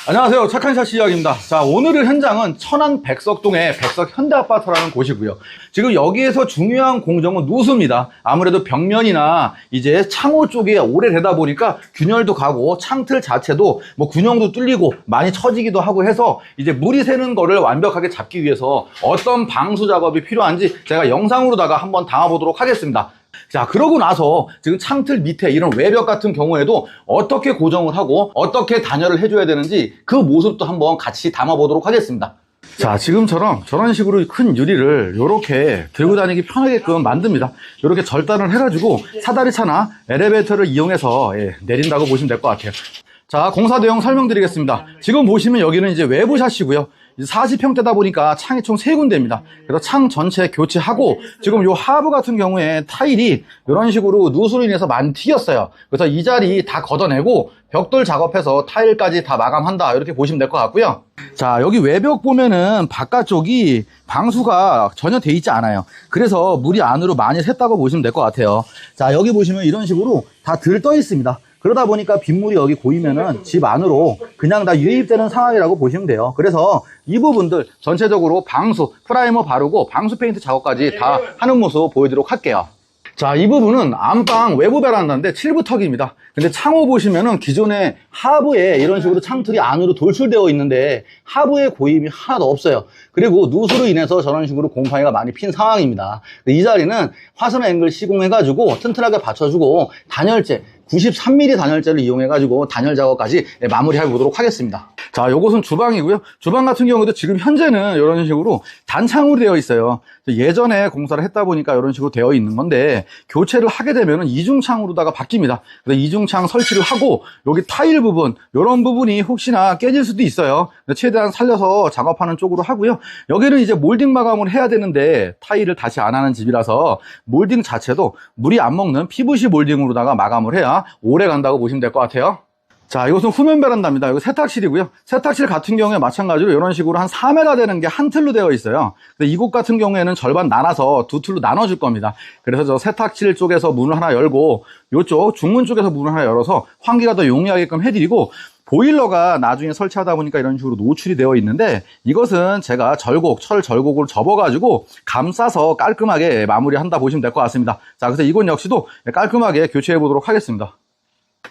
안녕하세요. 착한 샷 이야기입니다. 자, 오늘의 현장은 천안 백석동의 백석 현대아파트라는 곳이고요. 지금 여기에서 중요한 공정은 누수입니다. 아무래도 벽면이나 이제 창호 쪽에 오래되다 보니까 균열도 가고 창틀 자체도 뭐 군형도 뚫리고 많이 처지기도 하고 해서 이제 물이 새는 거를 완벽하게 잡기 위해서 어떤 방수 작업이 필요한지 제가 영상으로다가 한번 담아보도록 하겠습니다. 자, 그러고 나서 지금 창틀 밑에 이런 외벽 같은 경우에도 어떻게 고정을 하고 어떻게 단열을 해줘야 되는지 그 모습도 한번 같이 담아보도록 하겠습니다. 자, 지금처럼 저런 식으로 큰 유리를 이렇게 들고 다니기 편하게끔 만듭니다. 이렇게 절단을 해가지고 사다리차나 엘리베이터를 이용해서 내린다고 보시면 될 것 같아요. 자, 공사 내용 설명드리겠습니다. 지금 보시면 여기는 이제 외부 샷이고요. 40평대다 보니까 창이 총 3군데입니다. 그래서 창 전체 교체하고 지금 요 하부 같은 경우에 타일이 이런 식으로 누수로 인해서 많이 튀겼어요. 그래서 이 자리 다 걷어내고 벽돌 작업해서 타일까지 다 마감한다, 이렇게 보시면 될 것 같고요. 자, 여기 외벽 보면은 바깥쪽이 방수가 전혀 돼 있지 않아요. 그래서 물이 안으로 많이 샜다고 보시면 될 것 같아요. 자, 여기 보시면 이런 식으로 다 들떠 있습니다. 그러다 보니까 빗물이 여기 고이면은 집 안으로 그냥 다 유입되는 상황이라고 보시면 돼요. 그래서 이 부분들 전체적으로 방수, 프라이머 바르고 방수 페인트 작업까지 다 하는 모습 보여드리도록 할게요. 자, 이 부분은 안방 외부 베란다인데 7부턱입니다. 근데 창호 보시면은 기존에 하부에 이런 식으로 창틀이 안으로 돌출되어 있는데 하부에 고임이 하나도 없어요. 그리고 누수로 인해서 저런 식으로 곰팡이가 많이 핀 상황입니다. 이 자리는 화선 앵글 시공해가지고 튼튼하게 받쳐주고 단열재 93mm 단열재를 이용해가지고 단열 작업까지 마무리해 보도록 하겠습니다. 자, 요것은 주방이고요. 주방 같은 경우도 지금 현재는 이런 식으로 단창으로 되어 있어요. 예전에 공사를 했다 보니까 이런 식으로 되어 있는 건데 교체를 하게 되면 이중창으로다가 바뀝니다. 그래서 이중창 설치를 하고 여기 타일 부분, 이런 부분이 혹시나 깨질 수도 있어요. 최대한 살려서 작업하는 쪽으로 하고요. 여기는 이제 몰딩 마감을 해야 되는데 타일을 다시 안 하는 집이라서 몰딩 자체도 물이 안 먹는 PVC 몰딩으로다가 마감을 해야 오래 간다고 보시면 될 것 같아요. 자, 이것은 후면 베란다입니다. 이거 세탁실이고요. 세탁실 같은 경우에 마찬가지로 이런 식으로 한 4m 되는 게 한 틀로 되어 있어요. 근데 이곳 같은 경우에는 절반 나눠서 두 틀로 나눠줄 겁니다. 그래서 저 세탁실 쪽에서 문을 하나 열고 이쪽 중문 쪽에서 문을 하나 열어서 환기가 더 용이하게끔 해드리고, 보일러가 나중에 설치하다 보니까 이런 식으로 노출이 되어 있는데 이것은 제가 철 절곡을 접어가지고 감싸서 깔끔하게 마무리한다 보시면 될 것 같습니다. 자, 그래서 이건 역시도 깔끔하게 교체해 보도록 하겠습니다.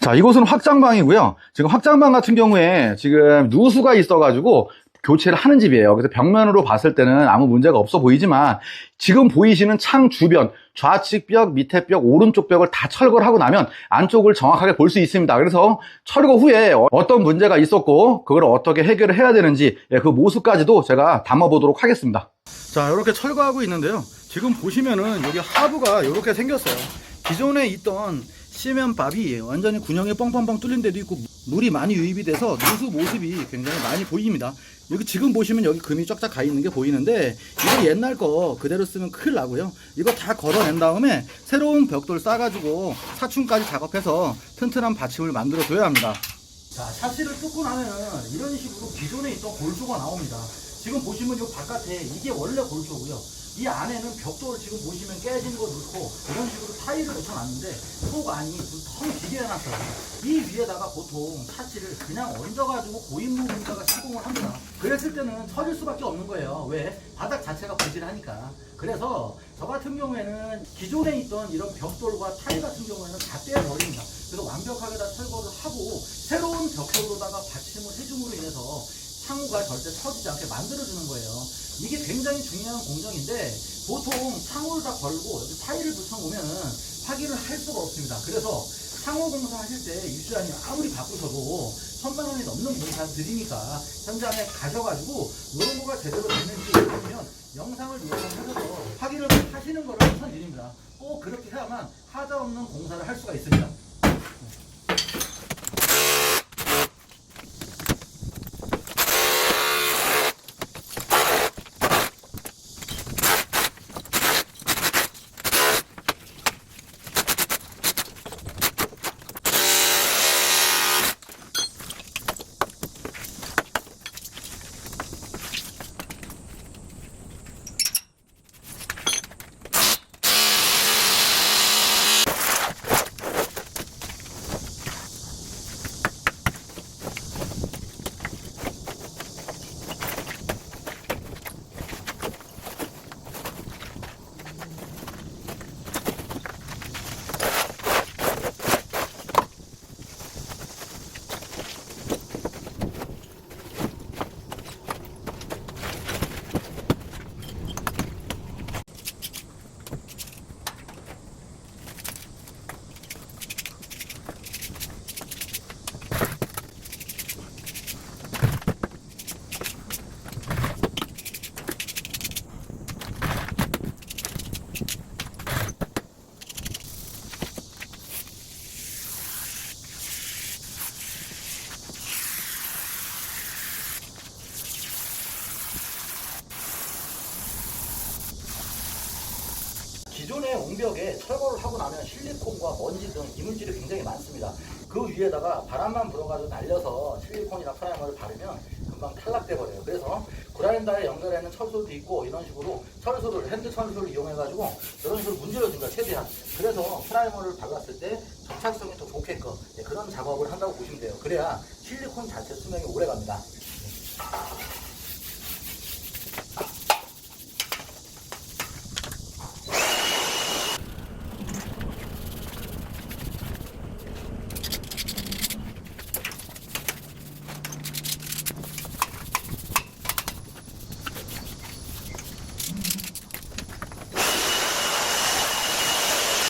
자, 이곳은 확장방이고요. 지금 확장방 같은 경우에 지금 누수가 있어가지고 교체를 하는 집이에요. 그래서 벽면으로 봤을 때는 아무 문제가 없어 보이지만 지금 보이시는 창 주변, 좌측 벽, 밑에 벽, 오른쪽 벽을 다 철거를 하고 나면 안쪽을 정확하게 볼 수 있습니다. 그래서 철거 후에 어떤 문제가 있었고 그걸 어떻게 해결을 해야 되는지 그 모습까지도 제가 담아보도록 하겠습니다. 자, 이렇게 철거하고 있는데요. 지금 보시면은 여기 하부가 이렇게 생겼어요. 기존에 있던 시멘밥이 완전히 군형이 뻥뻥뻥 뚫린 데도 있고 물이 많이 유입이 돼서 누수 모습이 굉장히 많이 보입니다. 여기 지금 보시면 여기 금이 쫙쫙 가 있는 게 보이는데 이거 옛날 거 그대로 쓰면 큰일 나고요. 이거 다 걷어낸 다음에 새로운 벽돌 싸가지고 사충까지 작업해서 튼튼한 받침을 만들어 줘야 합니다. 자, 샤시를 뜯고 나면은 이런 식으로 기존에 있던 골조가 나옵니다. 지금 보시면 이 바깥에 이게 원래 골조고요. 이 안에는 벽돌 지금 보시면 깨진 거 넣고 이런 식으로 타일을 붙여놨는데 속 안이 텅 비게 해놨어요. 이 위에다가 보통 샤시를 그냥 얹어가지고 고인 부분에다가 시공을 합니다. 그랬을 때는 터질 수밖에 없는 거예요. 왜? 바닥 자체가 부실하니까. 그래서 저 같은 경우에는 기존에 있던 이런 벽돌과 타일 같은 경우에는 다 떼어버립니다. 그래서 완벽하게 다 철거를 하고 새로운 벽돌로다가 받침을 해줌으로 인해서 창호가 절대 터지지 않게 만들어주는 거예요. 이게 굉장히 중요한 공정인데 보통 창호를 다 걸고 여기 타일을 붙여놓으면 확인을 할 수가 없습니다. 그래서 창호 공사 하실 때 입주자님 아무리 바꾸셔도 1000만 원이 넘는 공사 드리니까 현장에 가셔가지고 이런 거가 제대로 되는지 보면 영상을 이용하셔서 확인을 하시는 거를 추천드립니다. 꼭 그렇게 해야만 하자 없는 공사를 할 수가 있습니다. 기존의 옹벽에 철거를 하고 나면 실리콘과 먼지 등 이물질이 굉장히 많습니다. 그 위에다가 바람만 불어가지고 날려서 실리콘이나 프라이머를 바르면 금방 탈락돼 버려요. 그래서 그라인더에 연결해 있는 철소도 있고 이런 식으로 철소를 핸드 철소를 이용해가지고 이런 식으로 문질러줍니다. 최대한. 그래서 프라이머를 발랐을 때 접착성이 더 좋게끔 그런 작업을 한다고 보시면 돼요. 그래야 실리콘 자체 수명이 오래 갑니다.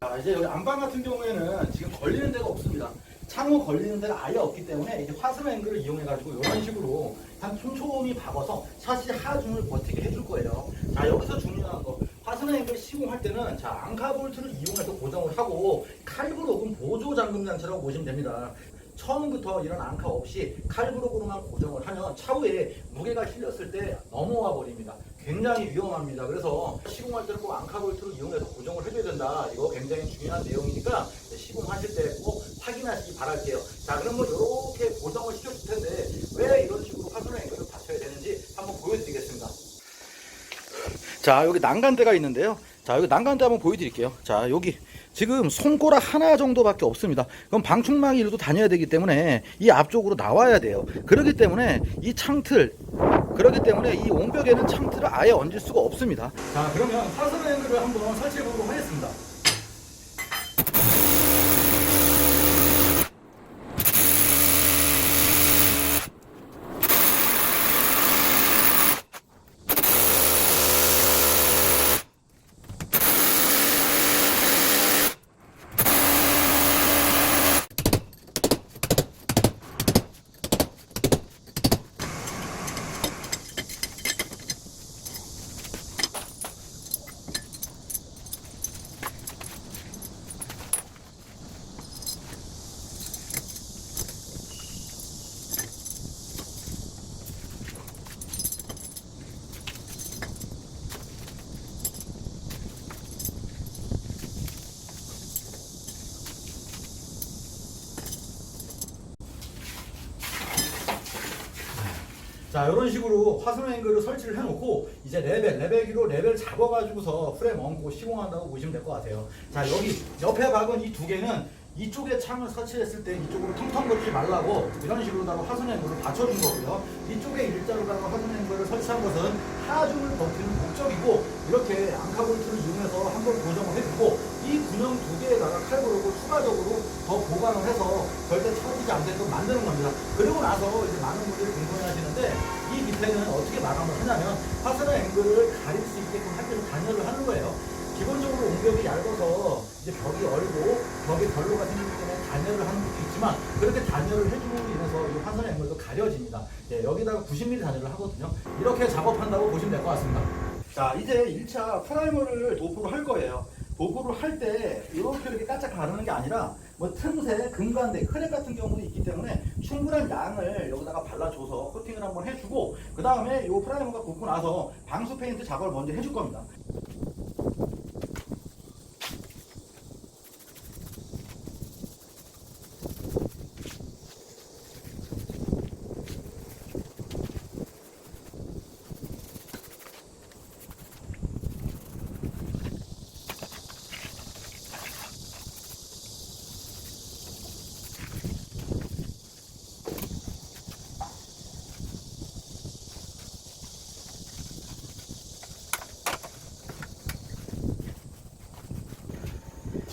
자, 이제 여기 안방 같은 경우에는 지금 걸리는 데가 없습니다. 창호 걸리는 데가 아예 없기 때문에 이제 화승 앵글을 이용해 가지고 이런 식으로 한 촘촘히 박아서 샷시 하중을 버티게 해줄 거예요. 자, 여기서 중요한 거 화승 앵글 시공할 때는 자, 앙카 볼트를 이용해서 고정을 하고 칼브로금 보조 잠금 장치라고 보시면 됩니다. 처음부터 이런 앙카 없이 칼브로그로만 고정을 하면 차후에 무게가 실렸을 때 넘어와 버립니다. 굉장히 위험합니다. 그래서 시공할 때는 꼭 앙카 볼트를 이용해서 고정을 해줘야 된다. 이거 굉장히 중요한 내용이니까 시공하실 때 꼭 확인하시기 바랄게요. 자, 그럼 뭐 이렇게 고정을 시켜줄 텐데 왜 이런 식으로 화순 앵글을 받쳐야 되는지 한번 보여드리겠습니다. 자, 여기 난간대가 있는데요. 자, 여기 난간대 한번 보여드릴게요. 자, 여기 지금 손가락 하나 정도밖에 없습니다. 그럼 방충망이 일도 다녀야 되기 때문에 이 앞쪽으로 나와야 돼요. 그렇기 때문에 이 옹벽에는 창틀을 아예 얹을 수가 없습니다. 자, 그러면 화승 앵글을 한번 설치해 보도록 하겠습니다. 자, 이런 식으로 화승 앵글을 설치를 해놓고 이제 레벨기로 레벨 잡아가지고서 프레임 얹고 시공한다고 보시면 될 것 같아요. 자, 여기 옆에 박은 이 두 개는 이쪽에 창을 설치했을 때 이쪽으로 텅텅거리지 말라고 이런 식으로다가 화승 앵글을 받쳐준 거고요. 이쪽에 일자로다가 화승 앵글을 설치한 것은 하중을 버티는 목적이고 이렇게 앙카볼트를 이용해서 한번 고정을 해주고 이 구멍 두 개에다가 칼브로를 추가적으로 더 보강을 해서 절대 처지지 않게끔 만드는 겁니다. 그리고 나서 이제 많은 분들이 궁금해하시는데 이 밑에는 어떻게 마감을 하냐면 화승 앵글을 가릴 수 있게끔 할 때는 단열을 하는 거예요. 기본적으로 옹벽이 얇아서 이제 벽이 얼고 벽에 결로가 생기기 때문에 단열을 하는 것도 있지만 그렇게 단열을 해줌으로 인해서 이 화승 앵글도 가려집니다. 예, 여기다가 90mm 단열을 하거든요. 이렇게 작업한다고 보시면 될 것 같습니다. 자, 이제 1차 프라이머를 도포를 할 거예요. 도포를 할 때 이렇게 까짝 가르는 게 아니라 뭐 틈새, 금간대, 크랙 같은 경우는 있기 때문에 충분한 양을 여기다가 발라줘서 코팅을 한번 해주고 그 다음에 이 프라이머가 굽고 나서 방수 페인트 작업을 먼저 해줄 겁니다.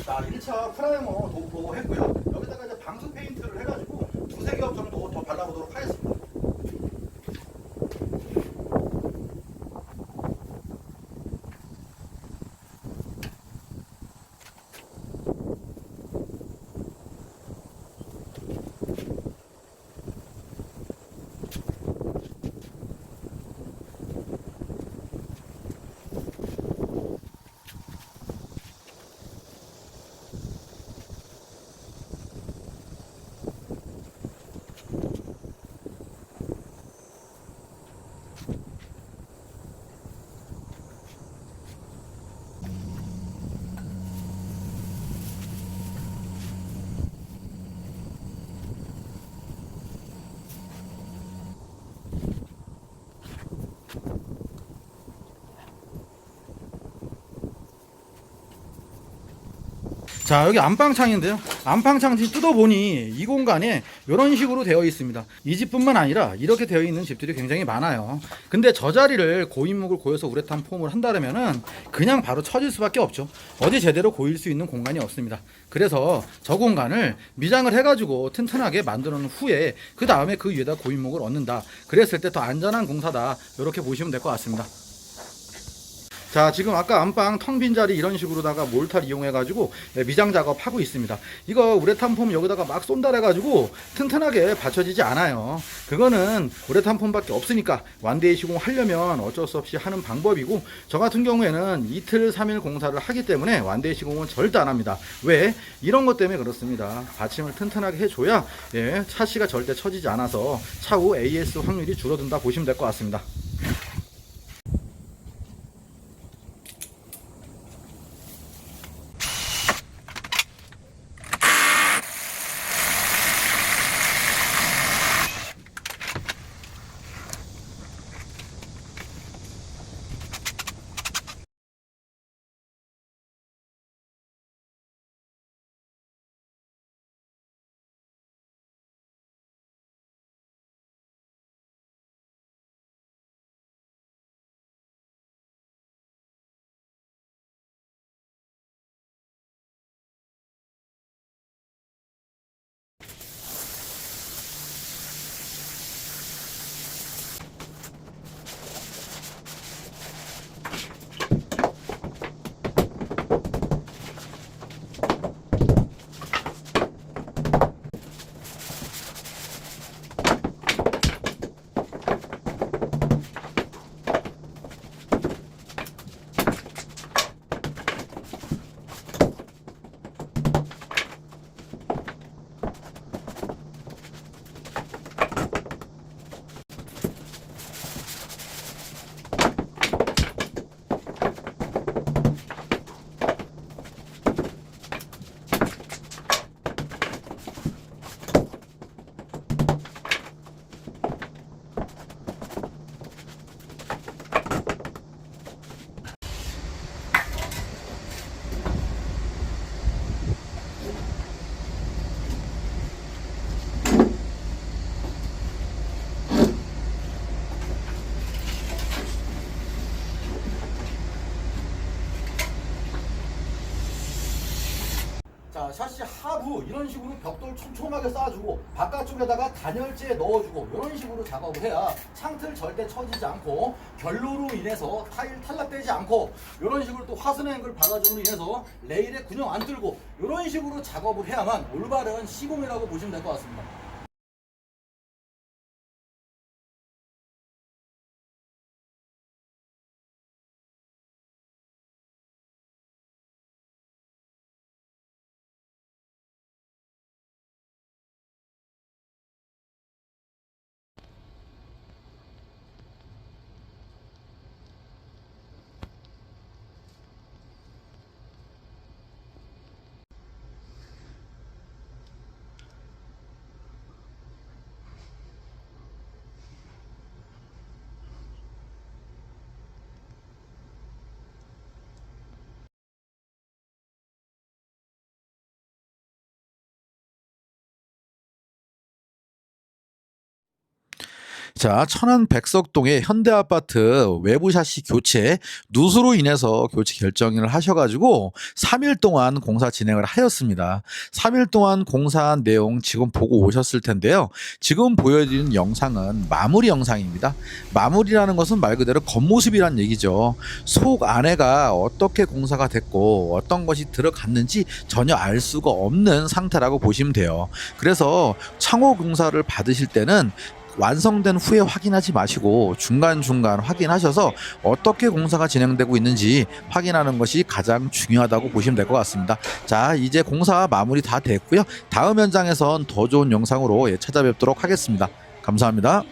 자, 1차 프라이머 도포했고요. 여기다가 이제 방수 페인트를 해가지고 두세 겹 정도 더 발라보도록 하겠습니다. 자, 여기 안방창인데요. 안방창 뜯어보니 이 공간에 이런 식으로 되어 있습니다. 이 집뿐만 아니라 이렇게 되어 있는 집들이 굉장히 많아요. 근데 저 자리를 고인목을 고여서 우레탄 폼을 한다면은 그냥 바로 쳐질 수밖에 없죠. 어디 제대로 고일 수 있는 공간이 없습니다. 그래서 저 공간을 미장을 해가지고 튼튼하게 만들어 놓은 후에 그 다음에 그 위에다 고인목을 얻는다. 그랬을 때 더 안전한 공사다. 이렇게 보시면 될 것 같습니다. 자, 지금 아까 안방 텅 빈 자리 이런 식으로다가 몰탈 이용해가지고 미장 작업하고 있습니다. 이거 우레탄 폼 여기다가 막 쏜다 해가지고 튼튼하게 받쳐지지 않아요. 그거는 우레탄 폼밖에 없으니까 완데이 시공 하려면 어쩔 수 없이 하는 방법이고, 저 같은 경우에는 이틀 3일 공사를 하기 때문에 완데이 시공은 절대 안 합니다. 왜? 이런 것 때문에 그렇습니다. 받침을 튼튼하게 해줘야 차시가 절대 처지지 않아서 차후 AS 확률이 줄어든다 보시면 될 것 같습니다. 자, 샤시 하부 이런 식으로 벽돌 촘촘하게 쌓아주고 바깥쪽에다가 단열재 넣어주고 이런 식으로 작업을 해야 창틀 절대 처지지 않고 결로로 인해서 타일 탈락되지 않고, 이런 식으로 또 화순 앵글 박아줌으로 인해서 레일에 군용 안 뚫고 이런 식으로 작업을 해야만 올바른 시공이라고 보시면 될 것 같습니다. 자, 천안 백석동의 현대아파트 외부 샤시 교체 누수로 인해서 교체 결정을 하셔가지고 3일 동안 공사 진행을 하였습니다. 3일 동안 공사한 내용 지금 보고 오셨을 텐데요. 지금 보여드리는 영상은 마무리 영상입니다. 마무리라는 것은 말 그대로 겉모습이란 얘기죠. 속 안에가 어떻게 공사가 됐고 어떤 것이 들어갔는지 전혀 알 수가 없는 상태라고 보시면 돼요. 그래서 창호 공사를 받으실 때는 완성된 후에 확인하지 마시고 중간중간 확인하셔서 어떻게 공사가 진행되고 있는지 확인하는 것이 가장 중요하다고 보시면 될 것 같습니다. 자, 이제 공사 마무리 다 됐고요. 다음 현장에선 더 좋은 영상으로 찾아뵙도록 하겠습니다. 감사합니다.